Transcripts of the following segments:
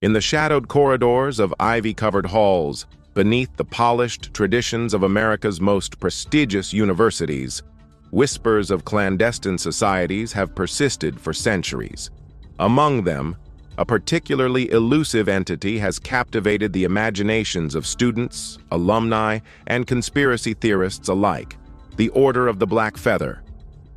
In the shadowed corridors of ivy-covered halls, beneath the polished traditions of America's most prestigious universities, whispers of clandestine societies have persisted for centuries. Among them, a particularly elusive entity has captivated the imaginations of students, alumni, and conspiracy theorists alike: the Order of the Black Feather.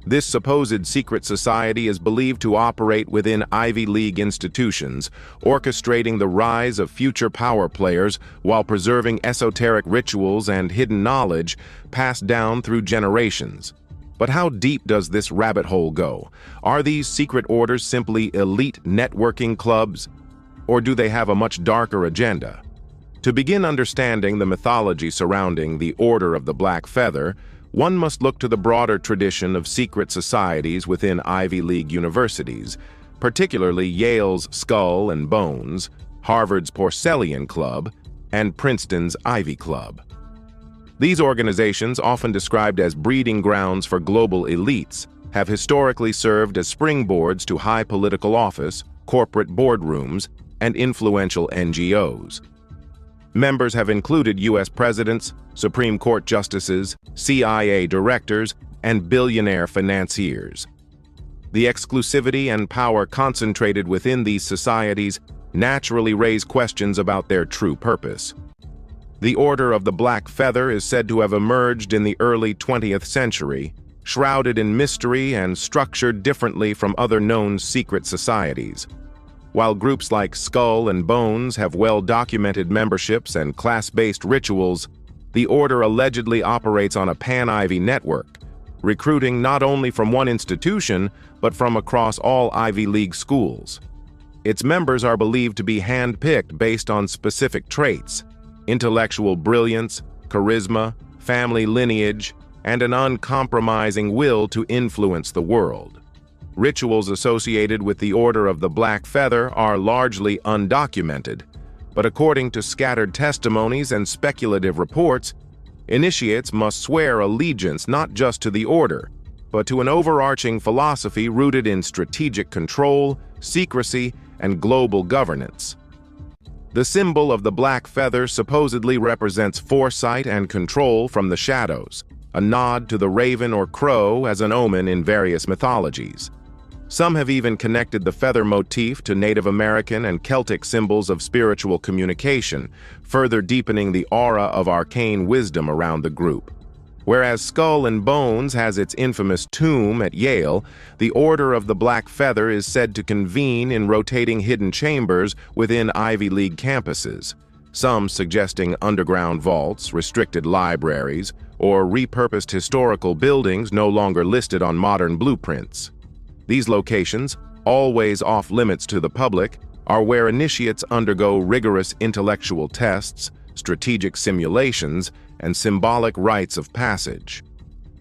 This supposed secret society is believed to operate within Ivy League institutions, orchestrating the rise of future power players while preserving esoteric rituals and hidden knowledge passed down through generations. But how deep does this rabbit hole go? Are these secret orders simply elite networking clubs, or do they have a much darker agenda? To begin understanding the mythology surrounding the Order of the Black Feather, one must look to the broader tradition of secret societies within Ivy League universities, particularly Yale's Skull and Bones, Harvard's Porcellian Club, and Princeton's Ivy Club. These organizations, often described as breeding grounds for global elites, have historically served as springboards to high political office, corporate boardrooms, and influential NGOs. Members have included U.S. presidents, Supreme Court justices, CIA directors, and billionaire financiers. The exclusivity and power concentrated within these societies naturally raise questions about their true purpose. The Order of the Black Feather is said to have emerged in the early 20th century, shrouded in mystery and structured differently from other known secret societies. While groups like Skull and Bones have well-documented memberships and class-based rituals, the Order allegedly operates on a pan-Ivy network, recruiting not only from one institution, but from across all Ivy League schools. Its members are believed to be hand-picked based on specific traits: intellectual brilliance, charisma, family lineage, and an uncompromising will to influence the world. Rituals associated with the Order of the Black Feather are largely undocumented, but according to scattered testimonies and speculative reports, initiates must swear allegiance not just to the order, but to an overarching philosophy rooted in strategic control, secrecy, and global governance. The symbol of the black feather supposedly represents foresight and control from the shadows, a nod to the raven or crow as an omen in various mythologies. Some have even connected the feather motif to Native American and Celtic symbols of spiritual communication, further deepening the aura of arcane wisdom around the group. Whereas Skull and Bones has its infamous tomb at Yale, the Order of the Black Feather is said to convene in rotating hidden chambers within Ivy League campuses, some suggesting underground vaults, restricted libraries, or repurposed historical buildings no longer listed on modern blueprints. These locations, always off-limits to the public, are where initiates undergo rigorous intellectual tests, strategic simulations, and symbolic rites of passage.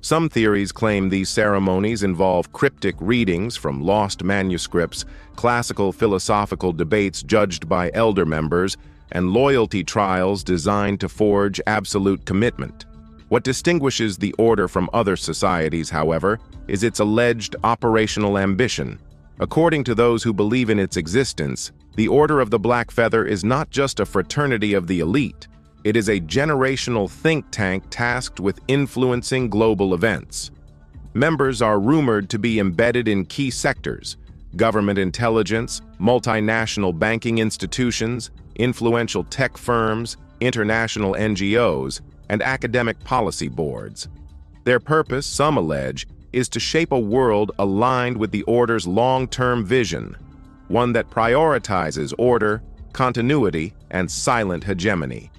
Some theories claim these ceremonies involve cryptic readings from lost manuscripts, classical philosophical debates judged by elder members, and loyalty trials designed to forge absolute commitment. What distinguishes the order from other societies, however, is its alleged operational ambition. According to those who believe in its existence, the Order of the Black Feather is not just a fraternity of the elite. It is a generational think tank tasked with influencing global events. Members are rumored to be embedded in key sectors: government intelligence, multinational banking institutions, influential tech firms, international NGOs, and academic policy boards. Their purpose, some allege, is to shape a world aligned with the Order's long-term vision, one that prioritizes order, continuity, and silent hegemony.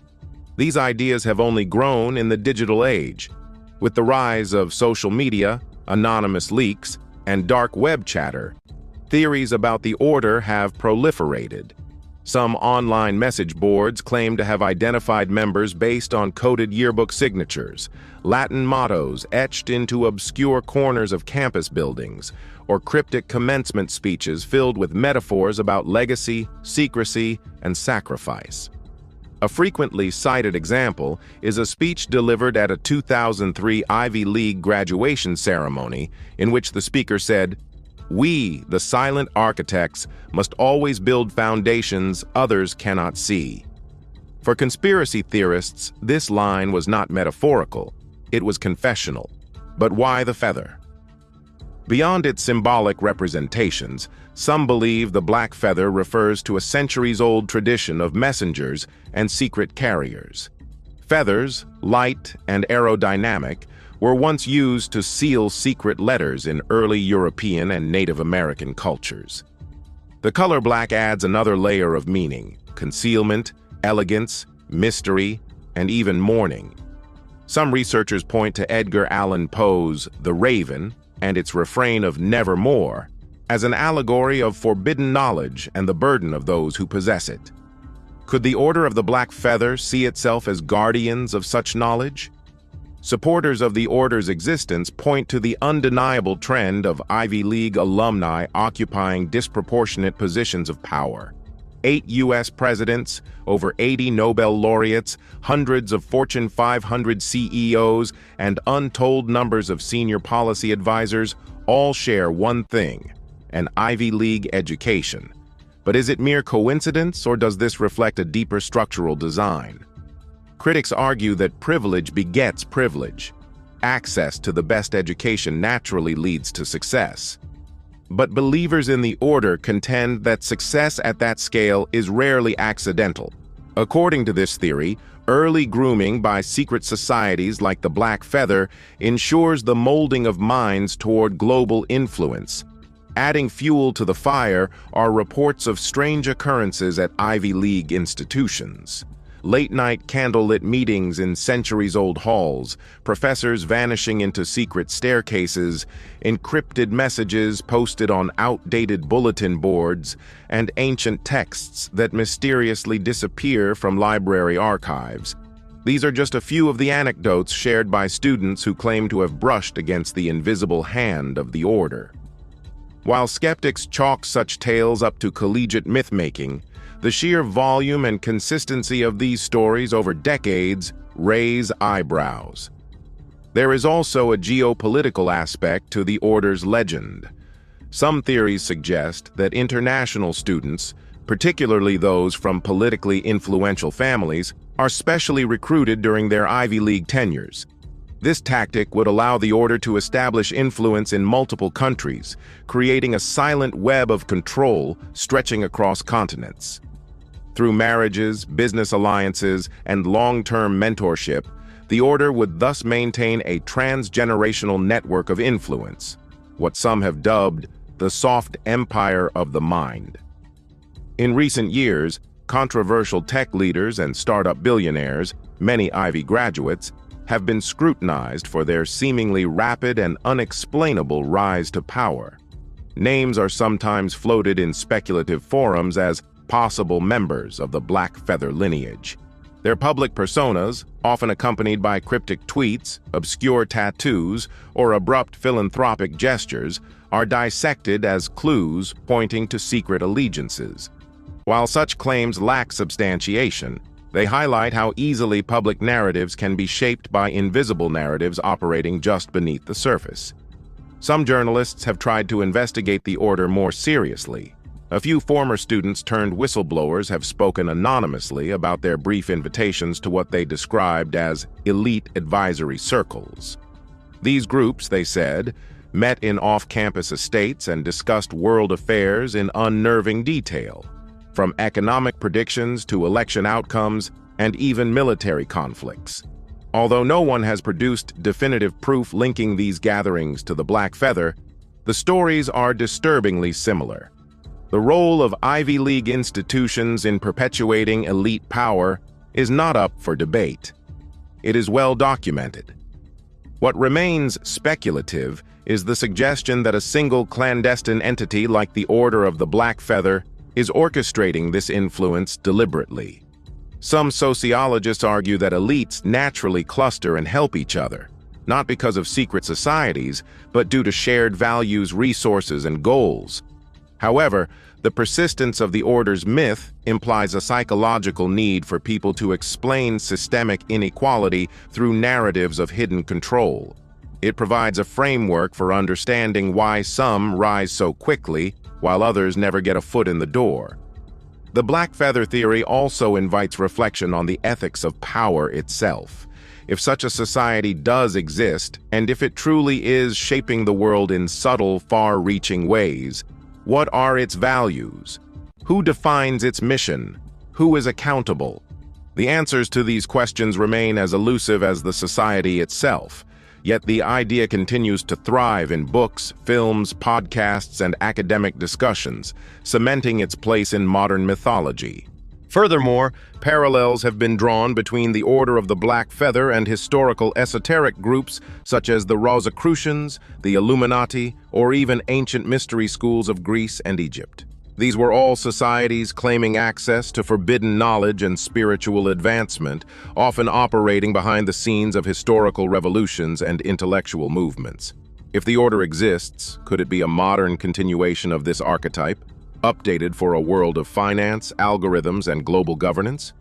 These ideas have only grown in the digital age. With the rise of social media, anonymous leaks, and dark web chatter, theories about the Order have proliferated. Some online message boards claim to have identified members based on coded yearbook signatures, Latin mottos etched into obscure corners of campus buildings, or cryptic commencement speeches filled with metaphors about legacy, secrecy, and sacrifice. A frequently cited example is a speech delivered at a 2003 Ivy League graduation ceremony in which the speaker said, We, the silent architects, must always build foundations others cannot see. For conspiracy theorists, this line was not metaphorical, it was confessional. But why the feather? Beyond its symbolic representations, some believe the black feather refers to a centuries-old tradition of messengers and secret carriers. Feathers, light and aerodynamic, were once used to seal secret letters in early European and Native American cultures. The color black adds another layer of meaning: concealment, elegance, mystery, and even mourning. Some researchers point to Edgar Allan Poe's The Raven and its refrain of "nevermore" as an allegory of forbidden knowledge and the burden of those who possess it. Could the Order of the Black Feather see itself as guardians of such knowledge? Supporters of the Order's existence point to the undeniable trend of Ivy League alumni occupying disproportionate positions of power. 8 U.S. presidents, over 80 Nobel laureates, hundreds of Fortune 500 CEOs, and untold numbers of senior policy advisors all share one thing: an Ivy League education. But is it mere coincidence, or does this reflect a deeper structural design? Critics argue that privilege begets privilege. Access to the best education naturally leads to success. But believers in the Order contend that success at that scale is rarely accidental. According to this theory, early grooming by secret societies like the Black Feather ensures the molding of minds toward global influence. Adding fuel to the fire are reports of strange occurrences at Ivy League institutions. Late-night candlelit meetings in centuries-old halls, professors vanishing into secret staircases, encrypted messages posted on outdated bulletin boards, and ancient texts that mysteriously disappear from library archives. These are just a few of the anecdotes shared by students who claim to have brushed against the invisible hand of the Order. While skeptics chalk such tales up to collegiate myth-making, the sheer volume and consistency of these stories over decades raise eyebrows. There is also a geopolitical aspect to the Order's legend. Some theories suggest that international students, particularly those from politically influential families, are specially recruited during their Ivy League tenures. This tactic would allow the Order to establish influence in multiple countries, creating a silent web of control stretching across continents. Through marriages, business alliances, and long-term mentorship, the Order would thus maintain a transgenerational network of influence, what some have dubbed the soft empire of the mind. In recent years, controversial tech leaders and startup billionaires, many Ivy graduates, have been scrutinized for their seemingly rapid and unexplainable rise to power. Names are sometimes floated in speculative forums as possible members of the Black Feather lineage. Their public personas, often accompanied by cryptic tweets, obscure tattoos, or abrupt philanthropic gestures, are dissected as clues pointing to secret allegiances. While such claims lack substantiation, they highlight how easily public narratives can be shaped by invisible narratives operating just beneath the surface. Some journalists have tried to investigate the Order more seriously. A few former students turned whistleblowers have spoken anonymously about their brief invitations to what they described as elite advisory circles. These groups, they said, met in off-campus estates and discussed world affairs in unnerving detail, from economic predictions to election outcomes and even military conflicts. Although no one has produced definitive proof linking these gatherings to the Black Feather, the stories are disturbingly similar. The role of Ivy League institutions in perpetuating elite power is not up for debate. It is well documented. What remains speculative is the suggestion that a single clandestine entity like the Order of the Black Feather is orchestrating this influence deliberately. Some sociologists argue that elites naturally cluster and help each other, not because of secret societies, but due to shared values, resources, and goals. However, the persistence of the Order's myth implies a psychological need for people to explain systemic inequality through narratives of hidden control. It provides a framework for understanding why some rise so quickly, while others never get a foot in the door. The black feather theory also invites reflection on the ethics of power itself. If such a society does exist, and if it truly is shaping the world in subtle, far-reaching ways, what are its values? Who defines its mission? Who is accountable? The answers to these questions remain as elusive as the society itself, yet the idea continues to thrive in books, films, podcasts, and academic discussions, cementing its place in modern mythology. Furthermore, parallels have been drawn between the Order of the Black Feather and historical esoteric groups such as the Rosicrucians, the Illuminati, or even ancient mystery schools of Greece and Egypt. These were all societies claiming access to forbidden knowledge and spiritual advancement, often operating behind the scenes of historical revolutions and intellectual movements. If the order exists, could it be a modern continuation of this archetype, updated for a world of finance, algorithms, and global governance?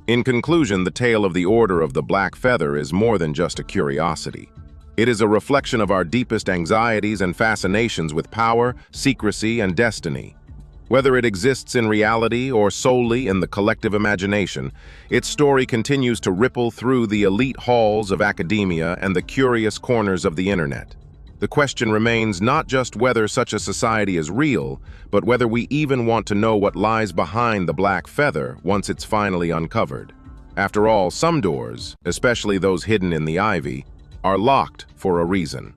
In conclusion, the tale of the Order of the Black Feather is more than just a curiosity. It is a reflection of our deepest anxieties and fascinations with power, secrecy, and destiny. Whether it exists in reality or solely in the collective imagination, its story continues to ripple through the elite halls of academia and the curious corners of the internet. The question remains not just whether such a society is real, but whether we even want to know what lies behind the black feather once it's finally uncovered. After all, some doors, especially those hidden in the ivy, are locked for a reason.